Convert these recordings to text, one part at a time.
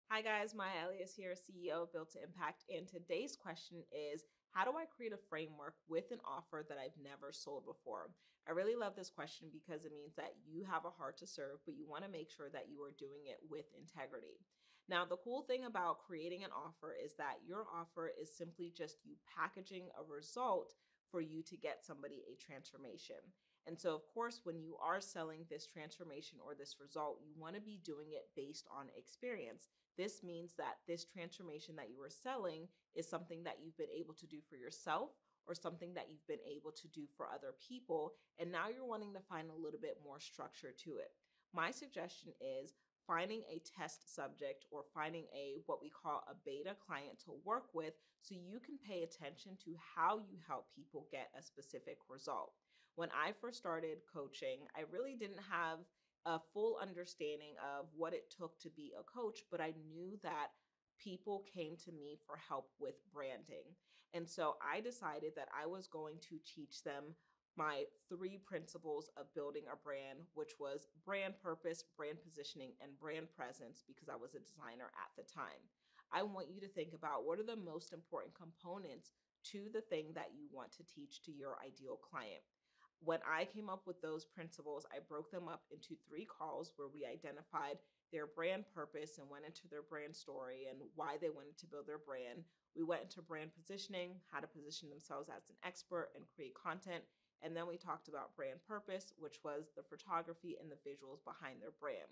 Hi guys, Maya Elious here, CEO of Built to Impact, and today's question is, how do I create a framework with an offer that I've never sold before? I really love this question because it means that you have a heart to serve, but you want to make sure that you are doing it with integrity. Now, the cool thing about creating an offer is that your offer is simply just you packaging a result for you to get somebody a transformation. And so, of course, when you are selling this transformation or this result, you want to be doing it based on experience. This means that this transformation that you are selling is something that you've been able to do for yourself or something that you've been able to do for other people. And now you're wanting to find a little bit more structure to it. My suggestion is finding a test subject or finding a what we call a beta client to work with so you can pay attention to how you help people get a specific result. When I first started coaching, I really didn't have a full understanding of what it took to be a coach, but I knew that people came to me for help with branding. And so I decided that I was going to teach them my three principles of building a brand, which was brand purpose, brand positioning, and brand presence, because I was a designer at the time. I want you to think about what are the most important components to the thing that you want to teach to your ideal client. When I came up with those principles, I broke them up into three calls where we identified their brand purpose and went into their brand story and why they wanted to build their brand. We went into brand positioning, how to position themselves as an expert and create content. And then we talked about brand purpose, which was the photography and the visuals behind their brand.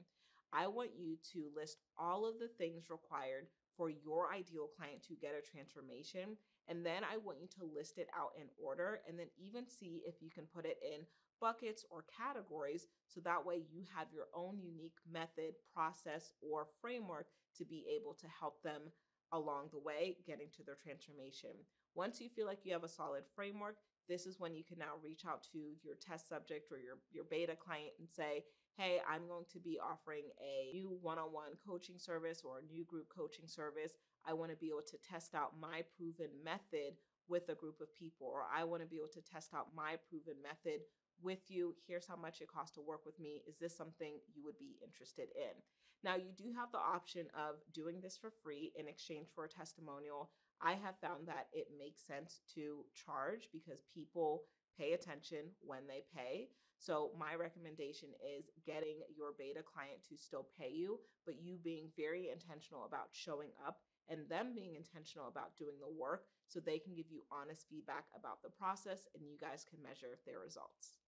I want you to list all of the things required for your ideal client to get a transformation. And then I want you to list it out in order and then even see if you can put it in buckets or categories so that way you have your own unique method, process, or framework to be able to help them along the way getting to their transformation. Once you feel like you have a solid framework, this is when you can now reach out to your test subject or your beta client and say, hey, I'm going to be offering a new one-on-one coaching service or a new group coaching service. I want to be able to test out my proven method with a group of people, or I want to be able to test out my proven method with you. Here's how much it costs to work with me. Is this something you would be interested in? Now, you do have the option of doing this for free in exchange for a testimonial. I have found that it makes sense to charge because people pay attention when they pay. So my recommendation is getting your beta client to still pay you, but you being very intentional about showing up and them being intentional about doing the work so they can give you honest feedback about the process and you guys can measure their results.